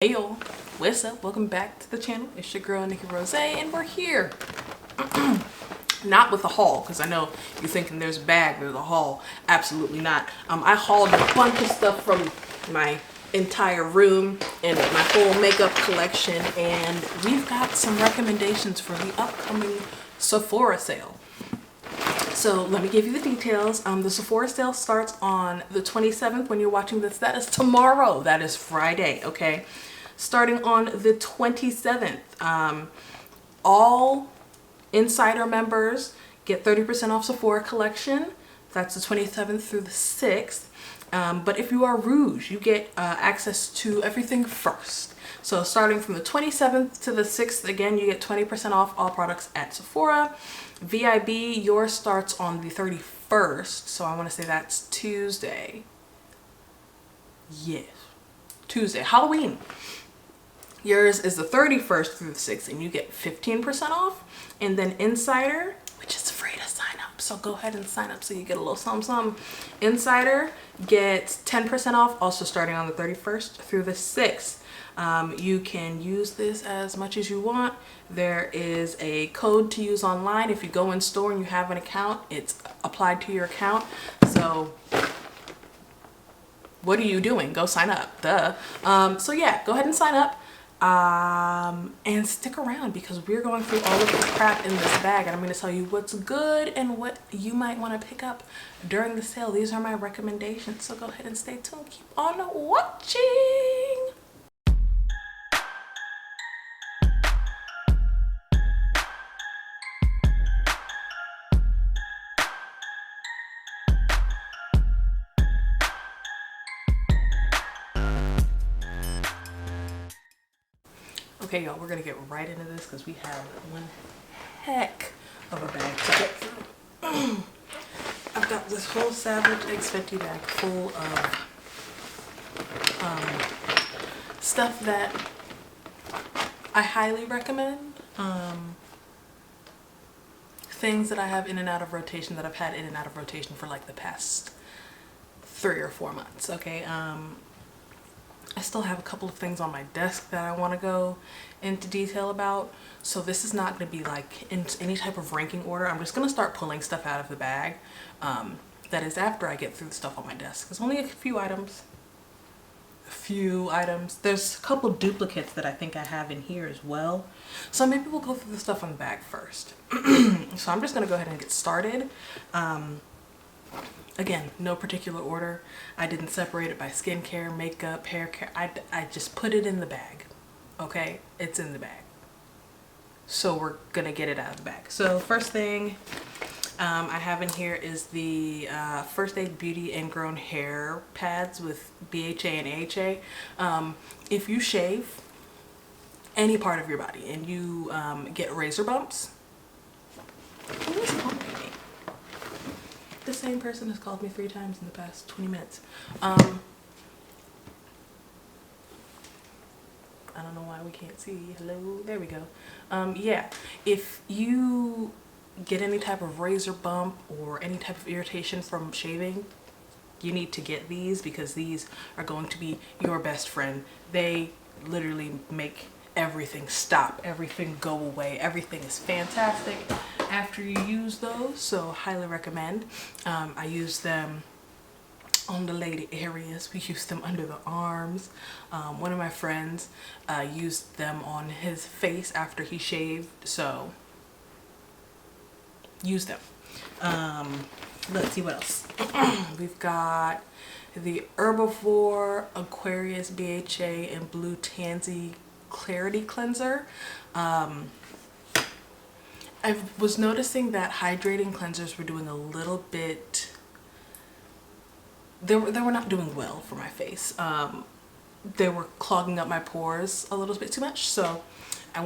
Hey y'all, what's up? Welcome back to the channel. It's your girl Nique Rozay, and we're here. Not with a haul, because I know you're thinking there's a bag, there's a haul. Absolutely not. I hauled a bunch of stuff from my entire room and my whole makeup collection, and we've got some recommendations for the upcoming Sephora sale. So let me give you the details. The Sephora sale starts on the 27th. When you're watching this, that is tomorrow. That is Friday, okay? Starting on the 27th, all insider members get 30% off Sephora collection. That's the 27th through the 6th. But if you are Rouge, you get access to everything first. So starting from the 27th to the 6th, again, you get 20% off all products at Sephora. VIB, yours starts on the 31st. So I want to say that's Tuesday. Yes, Tuesday, Halloween. Yours is the 31st through the 6th, and you get 15% off. And then Insider, which is free to sign up, so go ahead and sign up so you get a little something. Insider gets 10% off, also starting on the 31st through the 6th. You can use this as much as you want. There is a code to use online. If you go in store and you have an account, it's applied to your account. So what are you doing? Go sign up, duh. So yeah, go ahead and sign up. And stick around, because we're going through all of the crap in this bag, and I'm going to tell you what's good and what you might want to pick up during the sale. These are my recommendations, so go ahead and stay tuned. Keep on watching. Okay, y'all, we're gonna get right into this because we have one heck of a bag to get through. I've got this whole Savage X Fenty bag full of stuff that I highly recommend. Things that I have in and out of rotation, that I've had in and out of rotation for like the past 3 or 4 months. Okay, I still have a couple of things on my desk that I want to go into detail about. So this is not going to be like in any type of ranking order. I'm just going to start pulling stuff out of the bag. That is after I get through the stuff on my desk. There's only a few items. There's a couple duplicates that I think I have in here as well. So maybe we'll go through the stuff on the bag first. So I'm just going to go ahead and get started. Again, no particular order. I didn't separate it by skincare, makeup, hair care. I just put it in the bag. Okay? It's in the bag. So we're gonna get it out of the bag. So first thing I have in here is the First Aid Beauty Ingrown Hair Pads with BHA and AHA. If you shave any part of your body and you get razor bumps, who is calling me? The same person has called me 3 times in the past 20 minutes. I don't know why we can't see. Hello, there we go. Yeah, if you get any type of razor bump or any type of irritation from shaving, you need to get these, because these are going to be your best friend. They literally make everything stop, everything go away. Everything is fantastic after you use those, so highly recommend. I use them on the lady areas. We use them under the arms. One of my friends used them on his face after he shaved, so use them. Let's see what else. We've got the Herbivore Aquarius BHA and Blue Tansy Clarity Cleanser. I was noticing that hydrating cleansers were doing a little bit, they were not doing well for my face. They were clogging up my pores a little bit too much, so I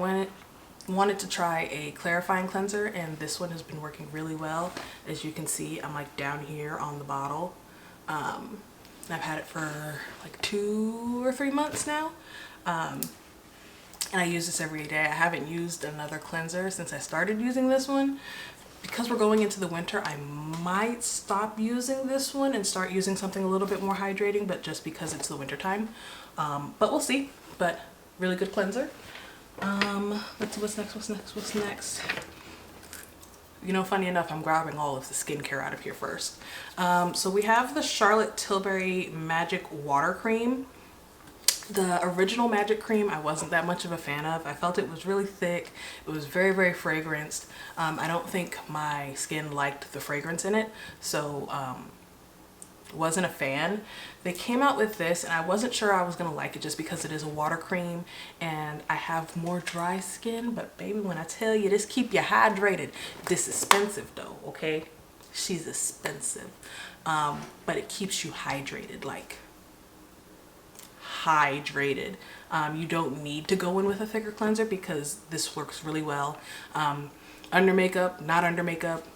wanted to try a clarifying cleanser, and this one has been working really well. As you can see, I'm like down here on the bottle. I've had it for like 2 or 3 months now. And I use this every day. I haven't used another cleanser since I started using this one. because we're going into the winter, I might stop using this one and start using something a little bit more hydrating, but just because it's the winter time. But we'll see. But really good cleanser. Let's see what's next. You know, funny enough, I'm grabbing all of the skincare out of here first. So we have the Charlotte Tilbury Magic Water Cream. The original Magic Cream I wasn't that much of a fan of. I felt it was really thick. It was very, very fragranced. I don't think my skin liked the fragrance in it, so wasn't a fan. They came out with this and I wasn't sure I was gonna like it just because it is a water cream and I have more dry skin, but baby, when I tell you this keep you hydrated, this is expensive though, okay? She's expensive. But it keeps you hydrated, like hydrated. You don't need to go in with a thicker cleanser because this works really well. Under makeup, not under makeup,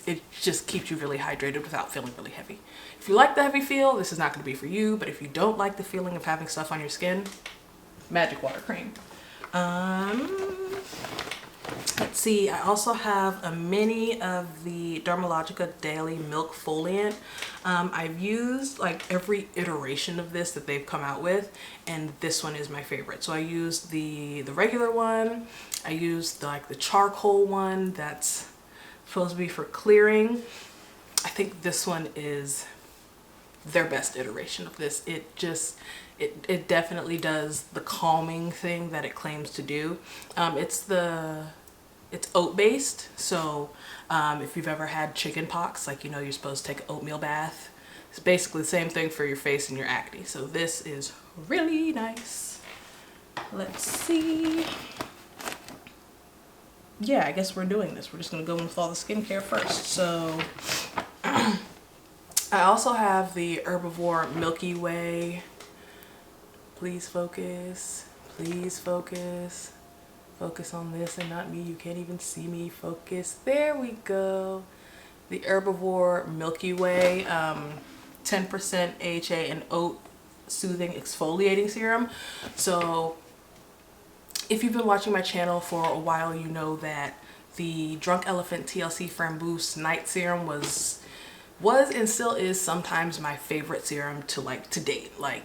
it just keeps you really hydrated without feeling really heavy. If you like the heavy feel, this is not going to be for you, but if you don't like the feeling of having stuff on your skin, Magic Water Cream. Let's see, I also have a mini of the Dermalogica Daily Milk Foliant. I've used like every iteration of this that they've come out with, and this one is my favorite. So I used the regular one, I used like the charcoal one that's supposed to be for clearing. I think this one is their best iteration of this. It definitely does the calming thing that it claims to do. It's oat based, so if you've ever had chicken pox, like, you know, you're supposed to take an oatmeal bath. It's basically the same thing for your face and your acne. So this is really nice. Let's see. Yeah, I guess we're doing this. We're just gonna go in with all the skincare first. So I also have the Herbivore Milky Way. Please focus. Please focus. Focus on this and not me. You can't even see me. Focus. There we go. The Herbivore Milky Way 10% AHA and oat soothing exfoliating serum. So if you've been watching my channel for a while, you know that the Drunk Elephant TLC Framboos Night Serum was and still is sometimes my favorite serum to date. Like,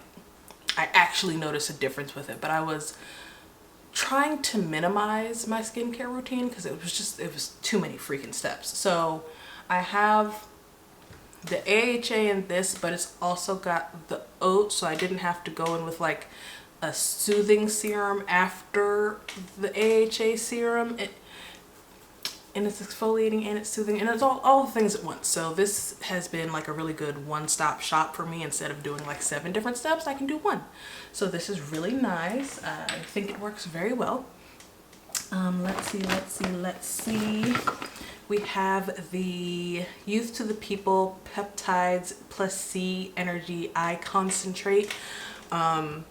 I actually noticed a difference with it, but I was trying to minimize my skincare routine because it was too many freaking steps. So I have the AHA in this, but it's also got the oat, so I didn't have to go in with like a soothing serum after the AHA serum. And it's exfoliating and it's soothing and it's all the things at once. So this has been like a really good one-stop shop for me. Instead of doing like 7 different steps, I can do 1. So this is really nice. I think it works very well. Let's see. We have the Youth to the People Peptides Plus C Energy Eye Concentrate. I'm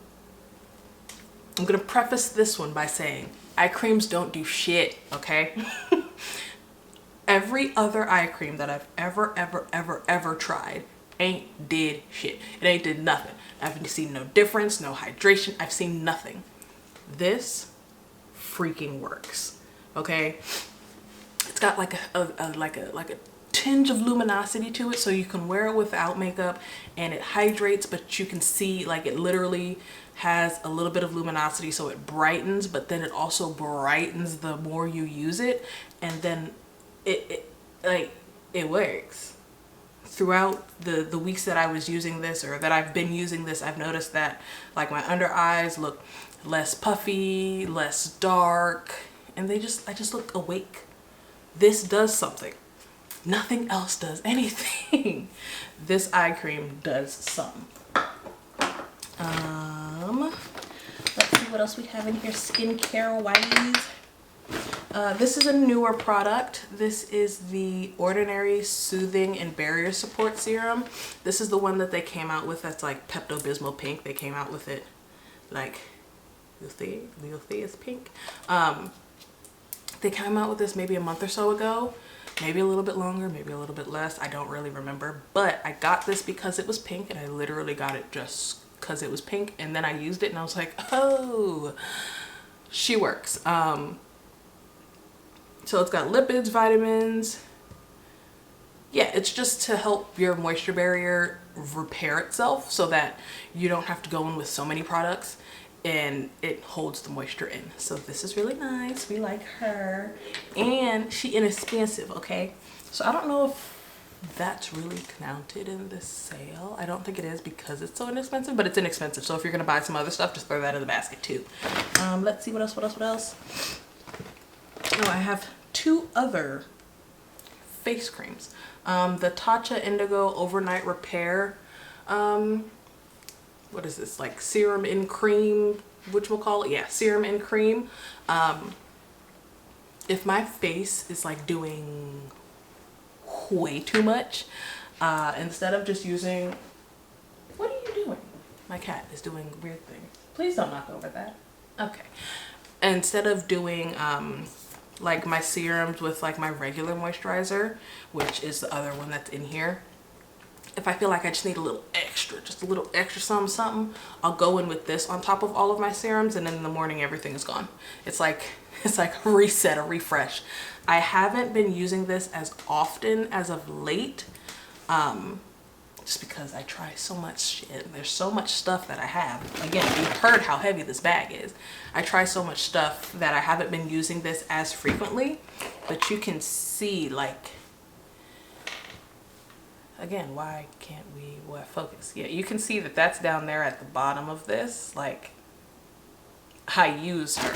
gonna preface this one by saying eye creams don't do shit, okay? Every other eye cream that I've ever tried ain't did shit. It ain't did nothing. I've seen no difference, no hydration. I've seen nothing. This freaking works, okay? It's got like a tinge of luminosity to it, so you can wear it without makeup and it hydrates, but you can see like it literally has a little bit of luminosity, so it brightens, but then it also brightens the more you use it, and then it works. Throughout the weeks that I was using this, or that I've been using this, I've noticed that like my under eyes look less puffy, less dark, and I just look awake. This does something. Nothing else does anything. This eye cream does something. Let's see what else we have in here skincare wise. This is a newer product. This is the Ordinary Soothing and Barrier Support Serum. This is the one that they came out with that's like Pepto-Bismol pink. They came out with it like, you'll see it's pink. They came out with this maybe a month or so ago. Maybe a little bit longer, maybe a little bit less. I don't really remember. But I got this because it was pink, and I literally got it just because it was pink. And then I used it and I was like, oh, she works. So it's got lipids, vitamins. Yeah, it's just to help your moisture barrier repair itself so that you don't have to go in with so many products and it holds the moisture in. So this is really nice. We like her. And she inexpensive, okay? So I don't know if that's really counted in this sale. I don't think it is because it's so inexpensive, but it's inexpensive. So if you're gonna buy some other stuff, just throw that in the basket too. Let's see what else. Oh, I have 2 other face creams. The Tatcha Indigo Overnight Repair. What is this? Like serum in cream, whatchamacallit? Yeah, serum in cream. If my face is like doing way too much, instead of just using, what are you doing? My cat is doing weird things. Please don't knock over that. Okay. Instead of doing like my serums with like my regular moisturizer, which is the other one that's in here, if I feel like I just need a little extra, just a little extra something, I'll go in with this on top of all of my serums, and then in the morning everything is gone. It's like a reset, a refresh. I haven't been using this as often as of late, just because I try so much shit. There's so much stuff that I have. Again, you've heard how heavy this bag is. I try so much stuff that I haven't been using this as frequently, but you can see, like, again, why can't we focus? Yeah, you can see that that's down there at the bottom of this. Like, I use her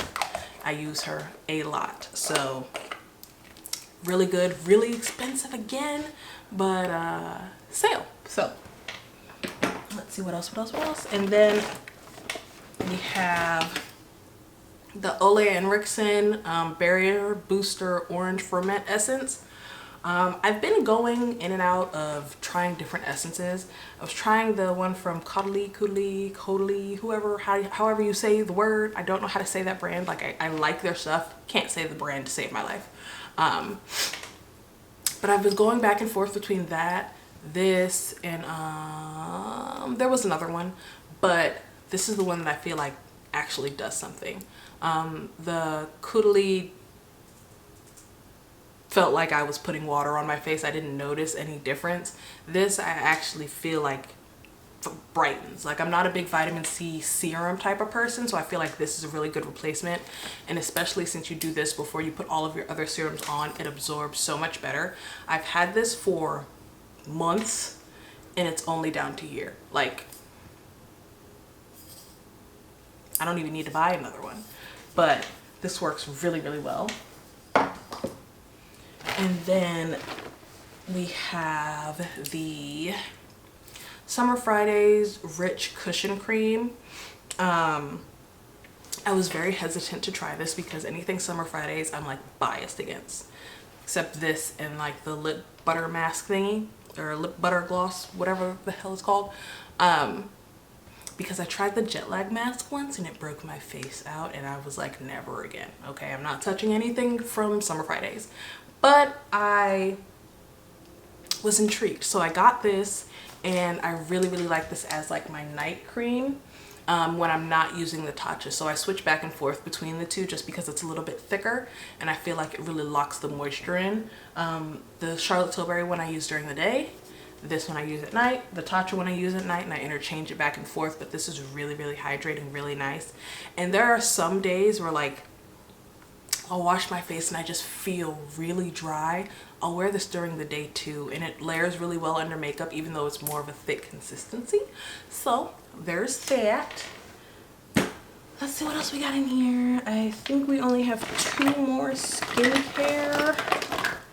a lot. So really good, really expensive again, but sale. So let's see what else. And then we have the Ole Henriksen Barrier Booster Orange Ferment Essence. I've been going in and out of trying different essences. I was trying the one from Caudalie, however you say the word. I don't know how to say that brand. Like, I like their stuff. Can't say the brand to save my life. But I've been going back and forth between that, this, and there was another one, but this is the one that I feel like actually does something. The Caudalie felt like I was putting water on my face. I didn't notice any difference. This I actually feel like brightens. Like, I'm not a big vitamin C serum type of person, so I feel like this is a really good replacement, and especially since you do this before you put all of your other serums on, it absorbs so much better. I've had this for months and it's only down to here. Like, I don't even need to buy another one, but this works really, really well. And then we have the Summer Fridays Rich Cushion Cream. I was very hesitant to try this because anything Summer Fridays I'm like biased against, except this and like the lip butter mask thingy, or lip butter gloss, whatever the hell it's called. Because I tried the jet lag mask once and it broke my face out, and I was like, never again. Okay, I'm not touching anything from Summer Fridays. But I was intrigued, so I got this, and I really, really like this as like my night cream when I'm not using the Tatcha. So I switch back and forth between the two just because it's a little bit thicker, and I feel like it really locks the moisture in. The Charlotte Tilbury one I use during the day, this one I use at night, the Tatcha one I use at night, and I interchange it back and forth, but this is really, really hydrating, really nice. And there are some days where, like, I'll wash my face and I just feel really dry. I'll wear this during the day too, and it layers really well under makeup, even though it's more of a thick consistency. So there's that. Let's see what else we got in here. I think we only have 2 more skincare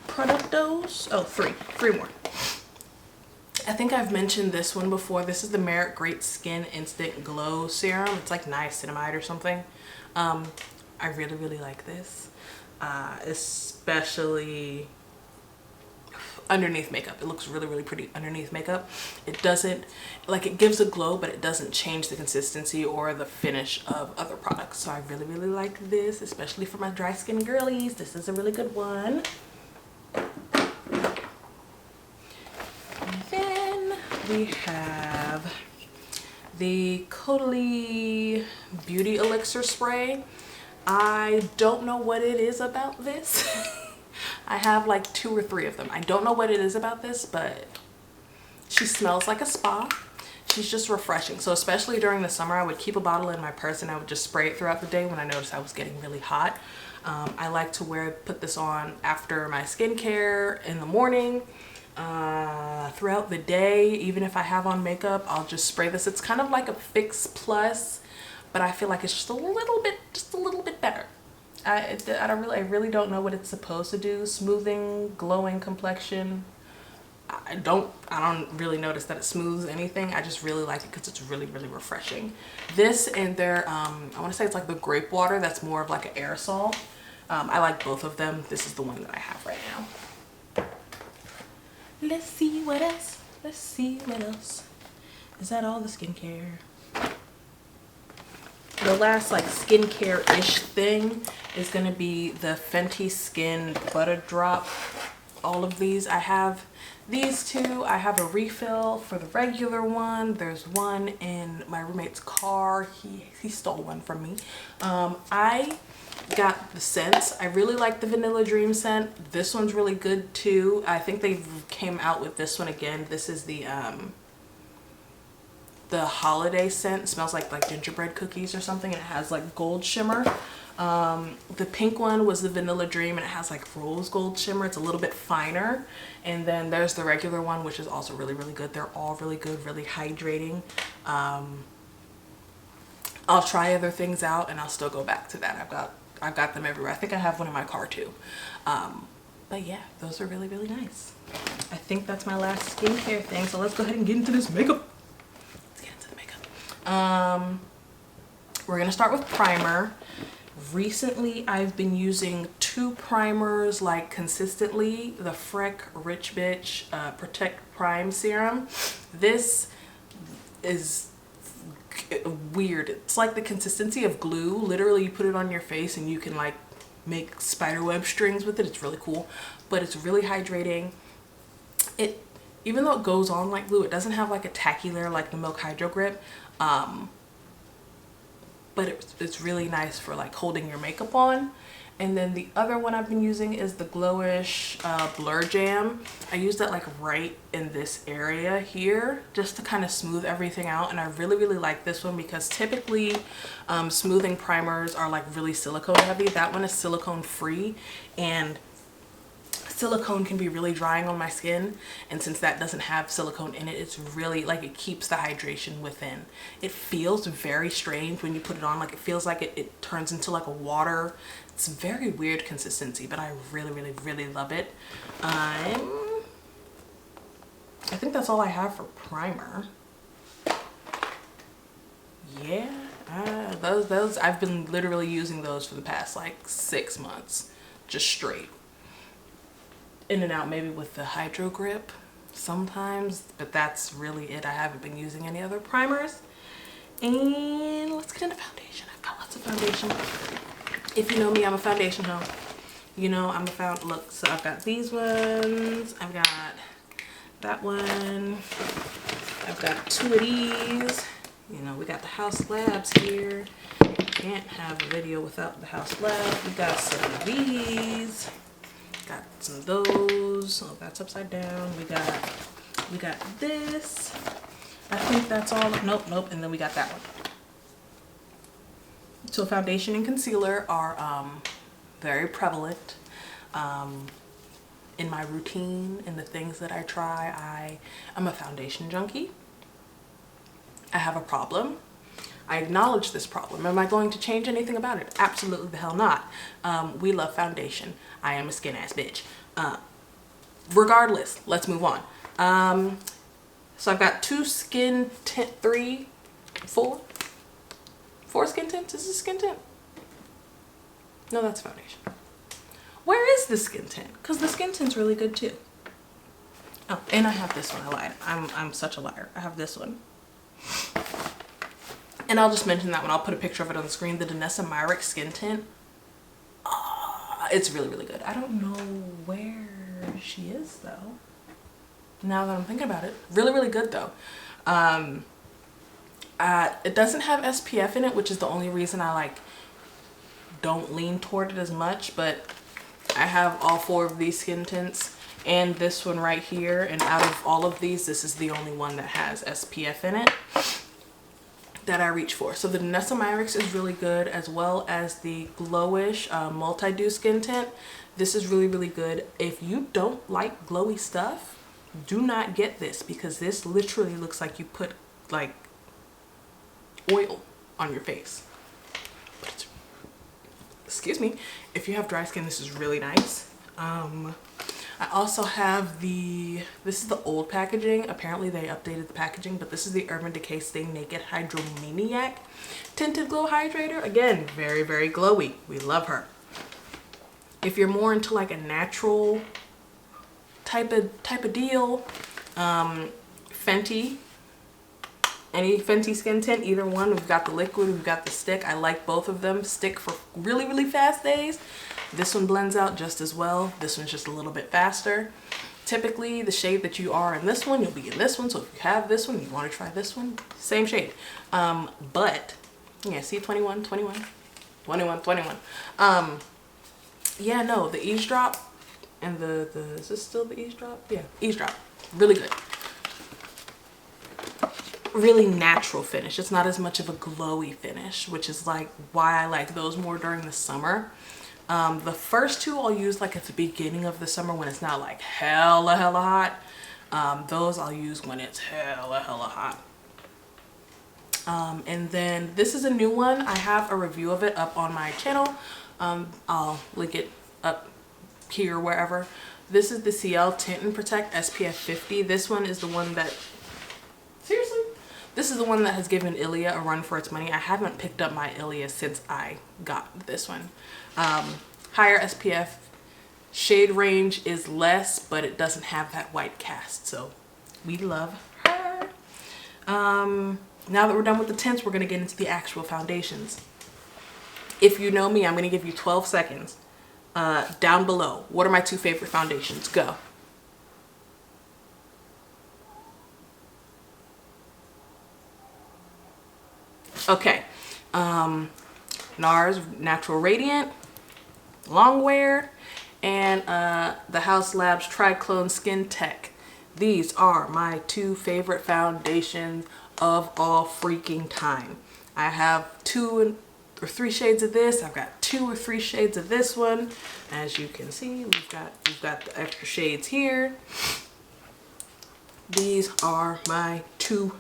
productos. Oh, three more. I think I've mentioned this one before. This is the Merit Great Skin Instant Glow Serum. It's like niacinamide or something. I really, really like this, especially underneath makeup. It looks really, really pretty underneath makeup. It doesn't, like, it gives a glow, but it doesn't change the consistency or the finish of other products. So I really, really like this, especially for my dry skin girlies. This is a really good one. And then we have the Caudalie Beauty Elixir Spray. I don't know what it is about this. I have like 2 or 3 of them. I don't know what it is about this, but she smells like a spa. She's just refreshing. So especially during the summer, I would keep a bottle in my purse and I would just spray it throughout the day when I noticed I was getting really hot. I like to put this on after my skincare in the morning, throughout the day. Even if I have on makeup, I'll just spray this. It's kind of like a Fix Plus, but I feel like it's just a little bit better. I really don't know what it's supposed to do. Smoothing, glowing complexion. I don't really notice that it smooths anything. I just really like it because it's really refreshing. This and their I want to say it's like the grape water that's more of like an aerosol. I like both of them. This is the one that I have right now. Let's see what else. Let's see what else. Is that all the skincare? The last like skincare-ish thing is going to be the Fenty Skin Butter Drop. All of these. I have these 2. I have a refill for the regular one. There's one in my roommate's car. He stole one from me. I got the scents. I really like the Vanilla Dream scent. This one's really good too. I think they came out with this one again. This is the holiday scent. It smells like gingerbread cookies or something, and it has like gold shimmer. The pink one was the Vanilla Dream, and it has like rose gold shimmer. It's a little bit finer. And then there's the regular one, which is also really good. They're all really good, really hydrating. I'll try other things out and I'll still go back to that. I've got them everywhere. I think I have one in my car too. But yeah, those are really nice. I think that's my last skincare thing. So let's go ahead and get into this makeup. Let's get into the makeup. We're gonna start with primer. Recently, I've been using 2 primers like consistently. The Freck Rich Bitch Protect Prime Serum. This is weird. It's like the consistency of glue. Literally, you put it on your face and you can like make spiderweb strings with it. It's really cool, but it's really hydrating. Even though it goes on like glue, it doesn't have like a tacky layer like the Milk Hydro Grip. But it's really nice for like holding your makeup on. And then the other one I've been using is the Glowish Blur Jam. I use that like right in this area here just to kind of smooth everything out. And I really like this one because typically smoothing primers are like really silicone heavy. That one is silicone free, and silicone can be really drying on my skin, and since that doesn't have silicone in it, it's really like it keeps the hydration within. It feels very strange when you put it on. Like it feels like it turns into like a water. It's a very weird consistency, but I really love it. I think that's all I have for primer. Yeah, those I've been literally using those for the past like 6 months, just straight. In and out maybe with the Hydro Grip sometimes, but that's really it. I haven't been using any other primers. And let's get into foundation. I've got lots of foundation. If you know me, I'm a foundation hoe. You know I'm a look, so I've got these ones. I've got that one. I've got 2 of these. You know, we got the House Labs here. Can't have a video without the House Labs. We got some of these. Got some of those. Oh, that's upside down. We got this. I think that's all. Nope. And then we got that one. So foundation and concealer are very prevalent in my routine, in the things that I try. I'm a foundation junkie. I have a problem. I acknowledge this problem. Am I going to change anything about it? Absolutely the hell not. We love foundation. I am a skin ass bitch. Regardless, let's move on. So I've got 2 skin tint, 4 skin tints. Is this skin tint? No, that's foundation. Where is the skin tint? Because the skin tint's really good too. Oh, and I have this one. I lied. I'm such a liar. I have this one. And I'll just mention that one. I'll put a picture of it on the screen. The Danessa Myricks skin tint. It's really good. I don't know where she is though, now that I'm thinking about it. Really good though. It doesn't have SPF in it, which is the only reason I like don't lean toward it as much, but I have all 4 of these skin tints and this one right here, and out of all of these, this is the only one that has SPF in it that I reach for. So the Nique is really good, as well as the Glowish Multi-Dew Skin Tint. This is really, really good. If you don't like glowy stuff, do not get this, because this literally looks like you put like oil on your face. But it's, excuse me, if you have dry skin, this is really nice. I also have this is the old packaging. Apparently they updated the packaging, but this is the Urban Decay Stay Naked Hydromaniac Tinted Glow Hydrator. Again, very, very glowy. We love her. If you're more into like a natural type of deal, Fenty, any Fenty skin tint, either one. We've got the liquid, we've got the stick. I like both of them. Stick for really, really fast days. This one blends out just as well. This one's just a little bit faster. Typically, the shade that you are in this one, you'll be in this one. So if you have this one, you want to try this one, same shade. But yeah, see, 21, 21, 21, 21. Yeah, no, the eavesdrop and the is this still the eavesdrop? Yeah, eavesdrop, really good. Really natural finish. It's not as much of a glowy finish, which is like why I like those more during the summer. The first 2 I'll use like at the beginning of the summer when it's not like hella hot. Those I'll use when it's hella hot. And then this is a new one. I have a review of it up on my channel. I'll link it up here, wherever. This is the CL Tint and Protect SPF 50. This one is the one that, seriously, this is the one that has given Ilia a run for its money. I haven't picked up my Ilia since I got this one. Higher SPF, shade range is less, but it doesn't have that white cast, so we love her. Now that we're done with the tints, we're gonna get into the actual foundations. If you know me, I'm gonna give you 12 seconds down below. What are my 2 favorite foundations? Go. Okay, NARS Natural Radiant, Long Wear, and the House Labs Triclone Skin Tech. These are my 2 favorite foundations of all freaking time. I have 2 or 3 shades of this. I've got 2 or 3 shades of this one. As you can see, we've got the extra shades here. These are my 2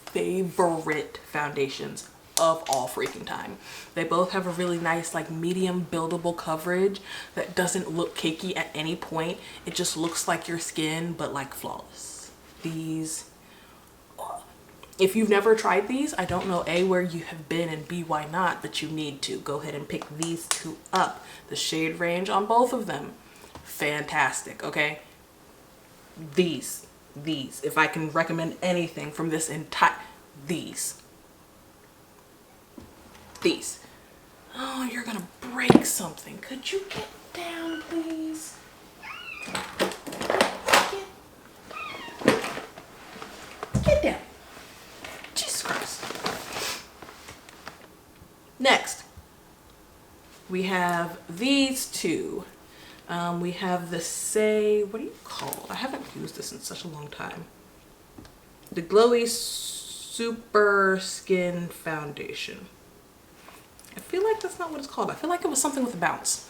favorite foundations of all freaking time. They both have a really nice like medium buildable coverage that doesn't look cakey at any point. It just looks like your skin, but like flawless. These, if you've never tried these, I don't know A, where you have been, and B, why not, but you need to go ahead and pick these 2 up. The shade range on both of them, fantastic. Okay, these, if I can recommend anything from this entire, these. Oh, you're gonna break something. Could you get down, please? Get down. Jesus Christ. Next, we have these 2. We have the what do you call? I haven't used this in such a long time. The Glowy Super Skin Foundation. I feel like that's not what it's called. I feel like it was something with a bounce.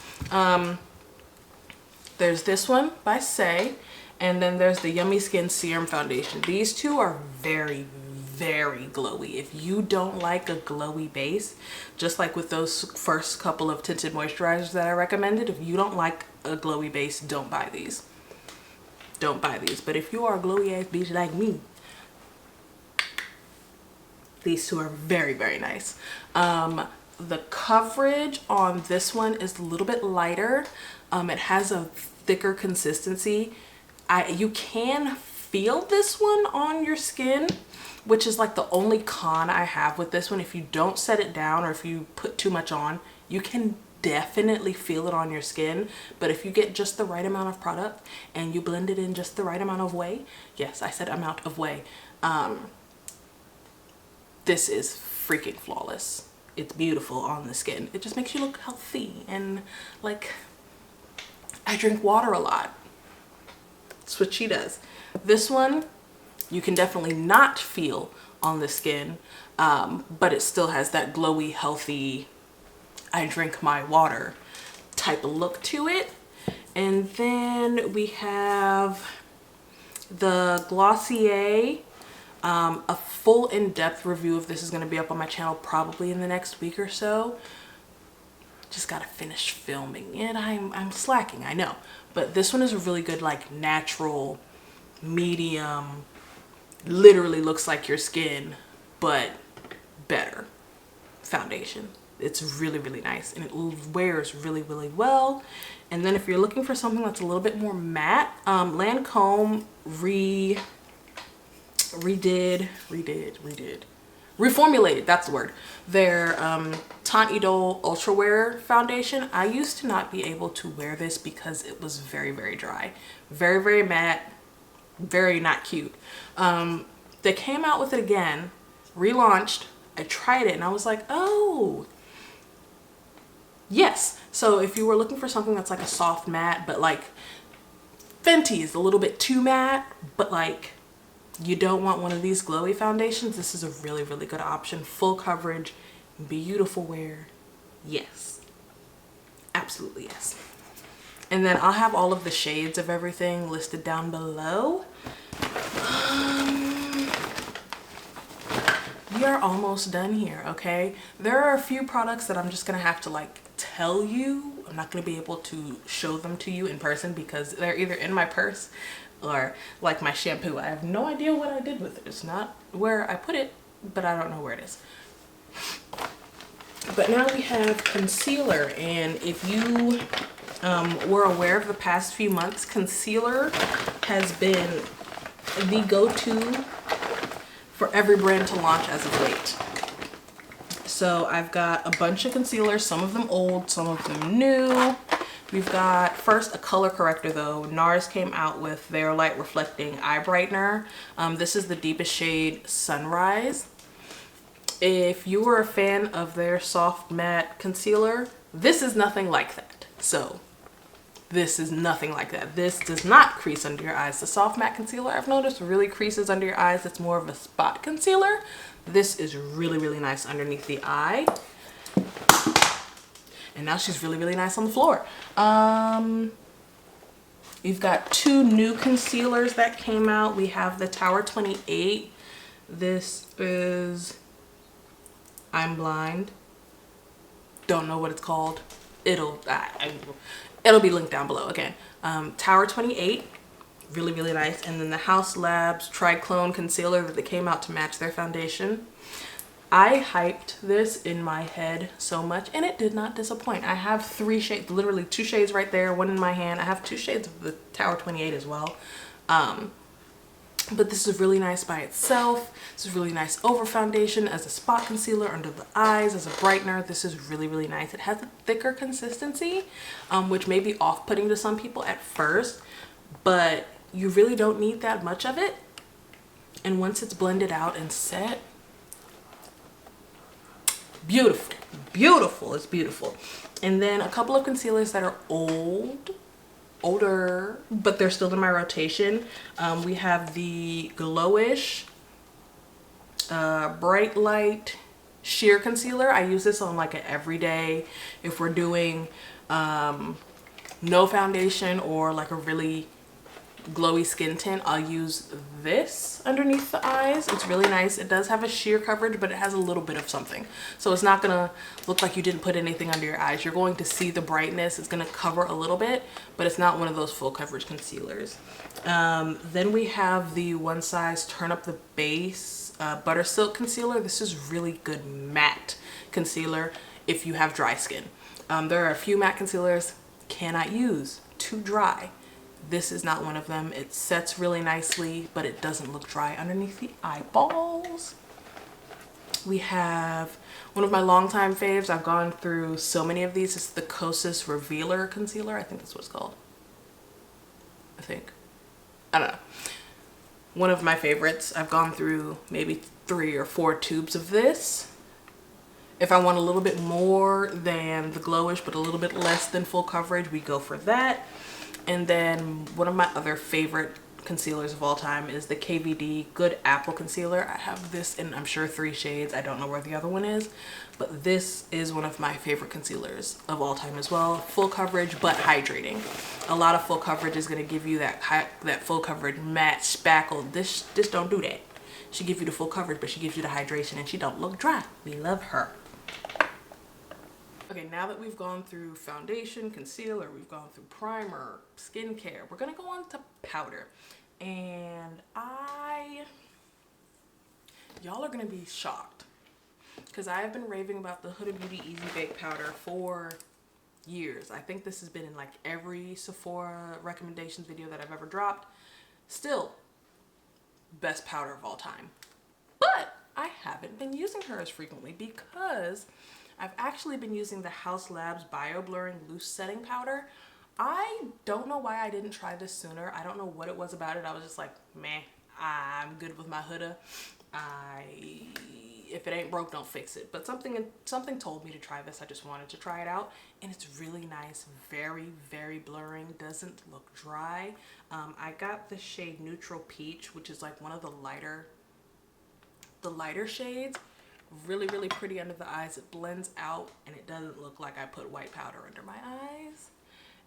There's this one by Say, and then there's the Yummy Skin Serum Foundation. These 2 are very, very glowy. If you don't like a glowy base, just like with those first couple of tinted moisturizers that I recommended, if you don't like a glowy base, don't buy these. Don't buy these. But if you are a glowy ass bitch like me, these 2 are very, very nice. The coverage on this one is a little bit lighter. It has a thicker consistency. You can feel this one on your skin, which is like the only con I have with this one. If you don't set it down, or if you put too much on, you can definitely feel it on your skin. But if you get just the right amount of product and you blend it in just the right amount of way, yes, I said amount of way, this is freaking flawless. It's beautiful on the skin. It just makes you look healthy and like I drink water a lot. That's what she does. This one, you can definitely not feel on the skin, but it still has that glowy, healthy, I drink my water type of look to it. And then we have the Glossier. A full in-depth review of this is going to be up on my channel probably in the next week or so. Just gotta finish filming it. I'm slacking, I know, but this one is a really good, like, natural medium, literally looks like your skin but better foundation. It's really, really nice, and it wears really, really well. And then if you're looking for something that's a little bit more matte, Lancome reformulated, that's the word, their Teint Idole Ultra Wear foundation. I used to not be able to wear this because it was very, very dry, very, very matte, very not cute. They came out with it again, relaunched. I tried it and I was like, oh yes. So if you were looking for something that's like a soft matte, but like Fenty is a little bit too matte, but like you don't want one of these glowy foundations, this is a really, really good option. Full coverage, beautiful wear. Yes, absolutely yes. And then I'll have all of the shades of everything listed down below. We are almost done here, okay? There are a few products that I'm just gonna have to like tell you. I'm not gonna be able to show them to you in person because they're either in my purse or like my shampoo. I have no idea what I did with it. It's not where I put it, but I don't know where it is. But now we have concealer, and if you were aware of the past few months, concealer has been the go-to for every brand to launch as of late. So I've got a bunch of concealers, some of them old, some of them new. We've got first a color corrector though. NARS came out with their light reflecting eye brightener. This is the deepest shade Sunrise. If you were a fan of their soft matte concealer, this is nothing like that. So this is nothing like that. This does not crease under your eyes. The soft matte concealer I've noticed really creases under your eyes. It's more of a spot concealer. This is really, really nice underneath the eye. And now she's really, really nice on the floor. You've got two new concealers that came out. We have the Tower 28. This is, I'm blind. Don't know what it's called. It'll be linked down below again. Tower 28, really, really nice. And then the House Labs Triclone Concealer that they came out to match their foundation. I hyped this in my head so much and it did not disappoint. I have three shades, literally two shades right there, one in my hand. I have two shades of the Tower 28 as well. But this is really nice by itself. This is really nice over foundation as a spot concealer under the eyes, as a brightener. This is really, really nice. It has a thicker consistency, which may be off-putting to some people at first, but you really don't need that much of it. And once it's blended out and set, beautiful, beautiful, it's beautiful. And then a couple of concealers that are older, but they're still in my rotation. We have the Glowish Bright Light Sheer Concealer. I use this on like an everyday, if we're doing no foundation or like a really glowy skin tint, I'll use this underneath the eyes. It's really nice. It does have a sheer coverage, but it has a little bit of something, so it's not gonna look like you didn't put anything under your eyes. You're going to see the brightness. It's gonna cover a little bit, but it's not one of those full coverage concealers. Then we have the One Size Turn Up the Base Butter Silk Concealer. This is really good matte concealer if you have dry skin. There are a few matte concealers cannot use, too dry. This is not one of them. It sets really nicely, but it doesn't look dry underneath the eyeballs. We have one of my longtime faves. I've gone through so many of these. It's the Kosas Revealer Concealer. I think that's what it's called. I don't know. One of my favorites. I've gone through maybe 3 or 4 tubes of this. If I want a little bit more than the Glowish but a little bit less than full coverage, we go for that. And then one of my other favorite concealers of all time is the KVD Good Apple Concealer. I have this in, I'm sure, 3 shades. I don't know where the other one is, but this is one of my favorite concealers of all time as well. Full coverage but hydrating. A lot of full coverage is going to give you that full coverage matte spackle. This don't do that. She gives you the full coverage, but she gives you the hydration, and she don't look dry. We love her. Okay, now that we've gone through foundation, concealer, we've gone through primer, skincare, we're gonna go on to powder. And y'all are gonna be shocked, because I have been raving about the Huda Beauty Easy Bake Powder for years. I think this has been in like every Sephora recommendations video that I've ever dropped. Still, best powder of all time. But I haven't been using her as frequently because I've actually been using the Haus Labs Bio Blurring Loose Setting Powder. I don't know why I didn't try this sooner. I don't know what it was about it. I was just like, meh, I'm good with my Huda. If it ain't broke, don't fix it. But something told me to try this. I just wanted to try it out. And it's really nice. Very, very blurring. Doesn't look dry. I got the shade Neutral Peach, which is like one of the lighter shades. Really, really pretty under the eyes. It blends out and it doesn't look like I put white powder under my eyes.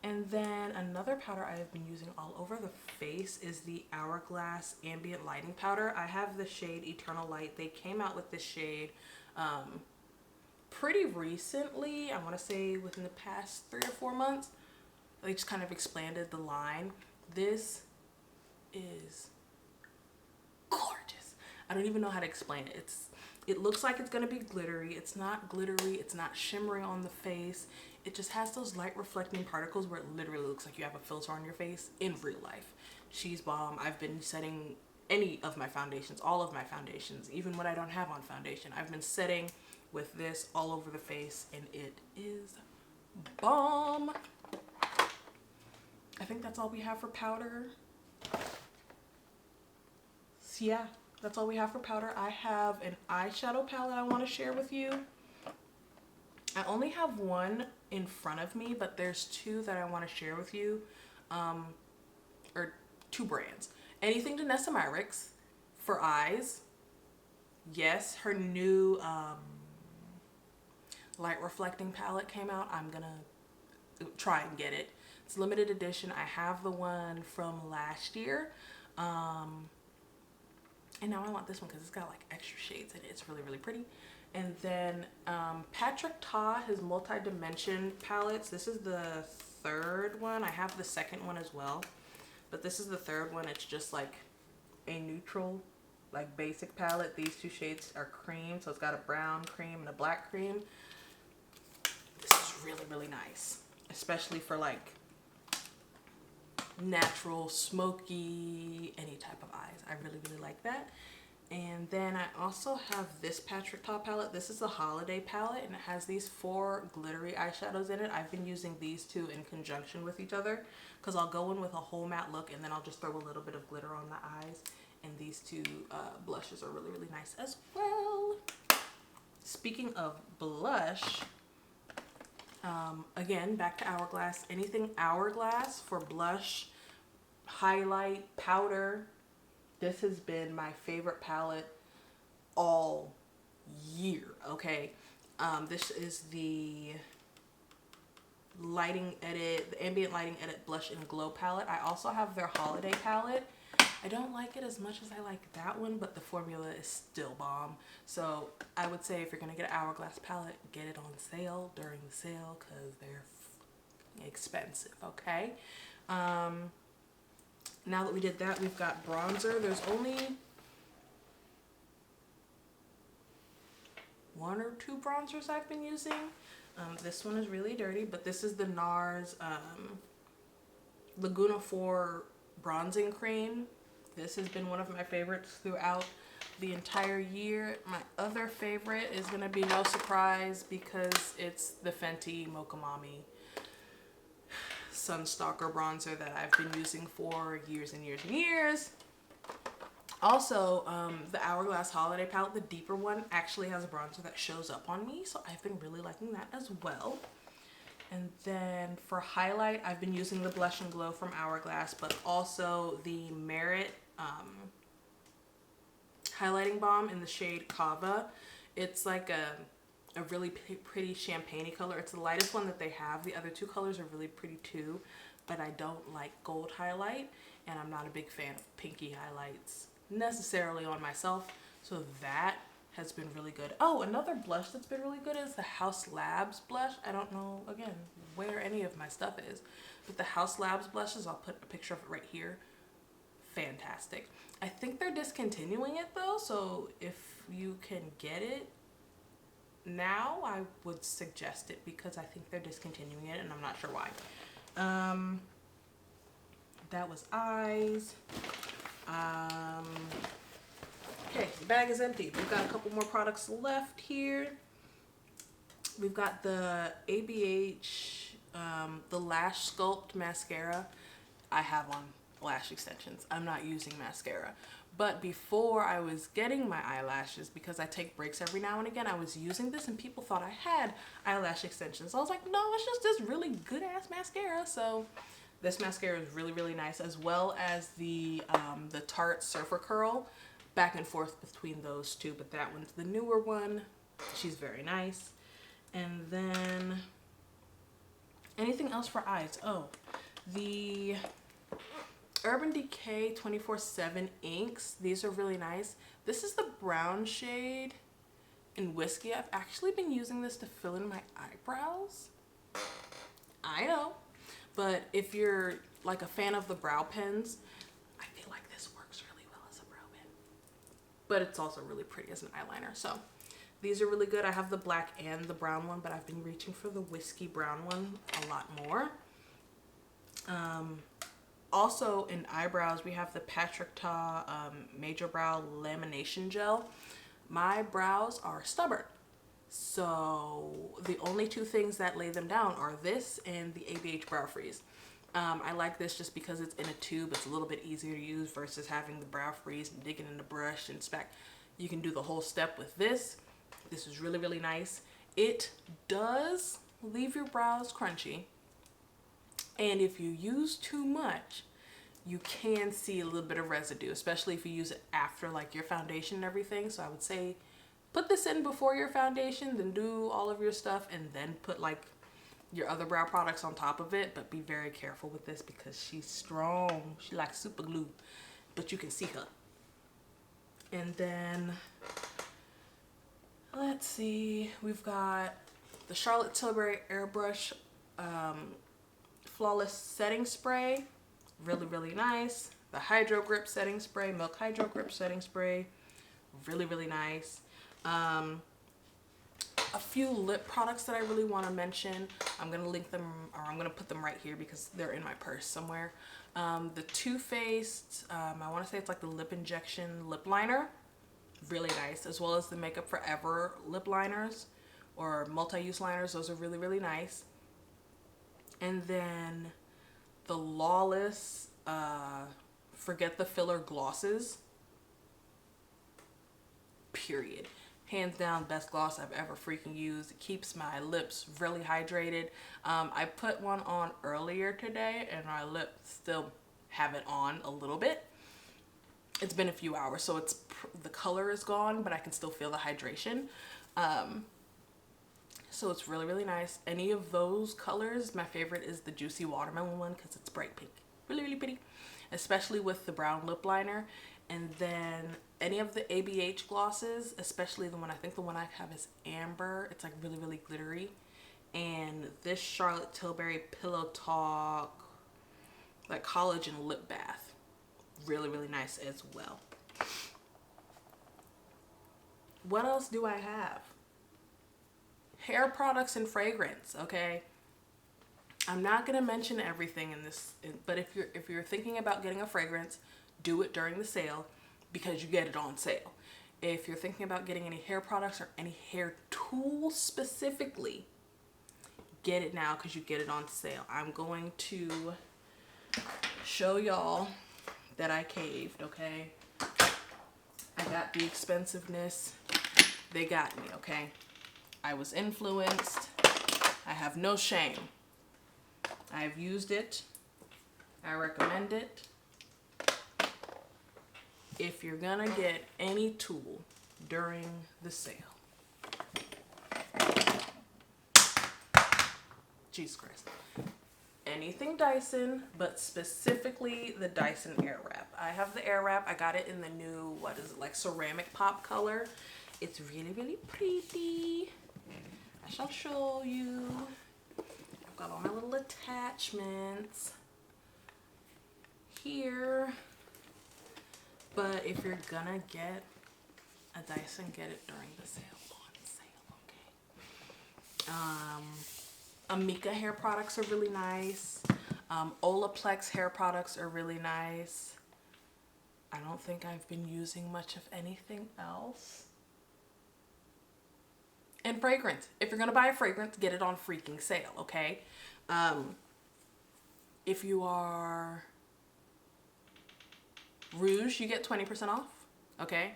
And then another powder I have been using all over the face is the Hourglass Ambient Lighting Powder. I have the shade Eternal Light. They came out with this shade pretty recently. I want to say within the past 3 or 4 months. They just kind of expanded the line. This is gorgeous. I don't even know how to explain it. It looks like it's going to be glittery. It's not glittery. It's not shimmering on the face. It just has those light reflecting particles where it literally looks like you have a filter on your face in real life. She's bomb. I've been setting any of my foundations, all of my foundations, even when I don't have on foundation. I've been setting with this all over the face and it is bomb. I think that's all we have for powder. So yeah. That's all we have for powder. I have an eyeshadow palette I want to share with you. I only have one in front of me, but there's 2 that I want to share with you. Or 2 brands. Anything to Nessa Myricks for eyes. Yes, her new light reflecting palette came out. I'm gonna try and get it. It's limited edition. I have the one from last year. And now I want this one because it's got like extra shades in it. It's really, really pretty. And then Patrick Ta, his multi-dimension palettes. This is the 3rd one. I have the 2nd one as well. But this is the 3rd one. It's just like a neutral, like basic palette. These 2 shades are cream. So it's got a brown cream and a black cream. This is really, really nice. Especially for like natural, smoky, any type of eyes. I really, really like that. And then I also have this Patrick Ta palette. This is the holiday palette and it has these 4 glittery eyeshadows in it. I've been using these 2 in conjunction with each other because I'll go in with a whole matte look and then I'll just throw a little bit of glitter on the eyes. And these 2 blushes are really, really nice as well. Speaking of blush, again, back to Hourglass. Anything Hourglass for blush, highlight, powder. This has been my favorite palette all year, okay? This is the Lighting Edit, the Ambient Lighting Edit Blush and Glow palette. I also have their holiday palette. I don't like it as much as I like that one, but the formula is still bomb. So I would say if you're going to get an Hourglass palette, get it on sale during the sale because they're expensive, okay? Now that we did that, we've got bronzer. There's only 1 or 2 bronzers I've been using. This one is really dirty, but this is the NARS Laguna 4 bronzing cream. This has been one of my favorites throughout the entire year. My other favorite is going to be no surprise because it's the Fenty Mocha Mami Sunstalker bronzer that I've been using for years and years and years. Also, the Hourglass Holiday Palette, the deeper one, actually has a bronzer that shows up on me. So I've been really liking that as well. And then for highlight, I've been using the Blush and Glow from Hourglass, but also the Merit highlighting balm in the shade Kava. It's like a really pretty champagne-y color. It's the lightest one that they have. The other two colors are really pretty too, but I don't like gold highlight, and I'm not a big fan of pinky highlights necessarily on myself. So that has been really good. Oh, another blush that's been really good is the Haus Labs blush. I don't know, again, where any of my stuff is, but the Haus Labs blushes, I'll put a picture of it right here. Fantastic. I think they're discontinuing it though, so if you can get it now, I would suggest it because I think they're discontinuing it and I'm not sure why. That was eyes. Okay, the bag is empty. We've got a couple more products left here. We've got the ABH, the Lash Sculpt mascara. I have on lash extensions. I'm not using mascara. But before I was getting my eyelashes, because I take breaks every now and again, I was using this and people thought I had eyelash extensions. So I was like, no, it's just this really good ass mascara. So this mascara is really, really nice, as well as the Tarte Surfer Curl. Back and forth between those two, but that one's the newer one. She's very nice. And then anything else for eyes? Oh, the Urban Decay 24/7 inks. These are really nice. This is the brown shade in Whiskey. I've actually been using this to fill in my eyebrows. I know, but if you're like a fan of the brow pens, I feel like this works really well as a brow pen, but it's also really pretty as an eyeliner. So these are really good. I have the black and the brown one, but I've been reaching for the Whiskey brown one a lot more. Also in eyebrows, we have the Patrick Ta Major Brow Lamination Gel. My brows are stubborn, so the only two things that lay them down are this and the ABH Brow Freeze. I like this just because it's in a tube. It's a little bit easier to use versus having the Brow Freeze and digging in the brush and spec. You can do the whole step with this. This is really, really nice. It does leave your brows crunchy. And if you use too much, you can see a little bit of residue, especially if you use it after like your foundation and everything. So I would say put this in before your foundation, then do all of your stuff, and then put like your other brow products on top of it. But be very careful with this because she's strong. She like super glue, but you can see her. And then let's see, we've got the Charlotte Tilbury Airbrush Flawless Setting Spray. Really, really nice. The Hydro Grip Setting Spray, Milk Hydro Grip Setting Spray. Really, really nice. A few lip products that I really want to mention. I'm going to link them, or I'm going to put them right here because they're in my purse somewhere. The Too Faced, I want to say it's like the Lip Injection Lip Liner. Really nice. As well as the Makeup Forever lip liners or multi-use liners. Those are really, really nice. And then the Lawless Forget the Filler glosses. Period. Hands down, best gloss I've ever freaking used. It keeps my lips really hydrated. I put one on earlier today and my lips still have it on a little bit. It's been a few hours, so it's the color is gone, but I can still feel the hydration. So it's really, really nice. Any of those colors, my favorite is the Juicy Watermelon one because it's bright pink. Really, really pretty, especially with the brown lip liner. And then any of the ABH glosses, especially the one, I think the one I have is Amber. It's like really, really glittery. And this Charlotte Tilbury Pillow Talk like collagen lip bath. Really, really nice as well. What else do I have? Hair products and fragrance, okay? I'm not gonna mention everything in this, but if you're thinking about getting a fragrance, do it during the sale because you get it on sale. If you're thinking about getting any hair products or any hair tools specifically, get it now because you get it on sale. I'm going to show y'all that I caved, okay? got the expensiveness. They got me, okay? I was influenced. I have no shame. I've used it. I recommend it. If you're gonna get any tool during the sale, Jesus Christ, anything Dyson, but specifically the Dyson Airwrap. I have the Airwrap. I got it in the new, what is it, like ceramic pop color. It's really, really pretty. I shall show you. I've got all my little attachments here. But if you're gonna get a Dyson, get it during the sale. On sale, okay? Amika hair products are really nice. Olaplex hair products are really nice. I don't think I've been using much of anything else. And fragrance. If you're gonna buy a fragrance, get it on freaking sale, okay? If you are Rouge, you get 20% off, okay?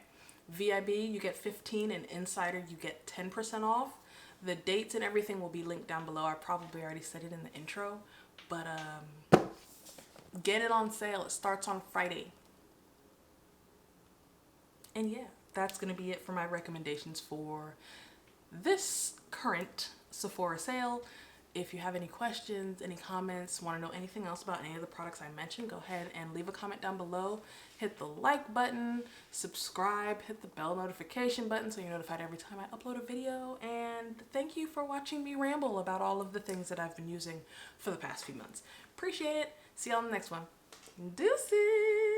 VIB, you get 15, and Insider, you get 10% off. The dates and everything will be linked down below. I probably already said it in the intro, but get it on sale. It starts on Friday. And yeah, that's gonna be it for my recommendations for this current Sephora sale. If you have any questions, any comments, want to know anything else about any of the products I mentioned, go ahead and leave a comment down below. Hit the like button, subscribe, hit the bell notification button so you're notified every time I upload a video. And thank you for watching me ramble about all of the things that I've been using for the past few months. Appreciate it. See y'all in the next one. Deuces!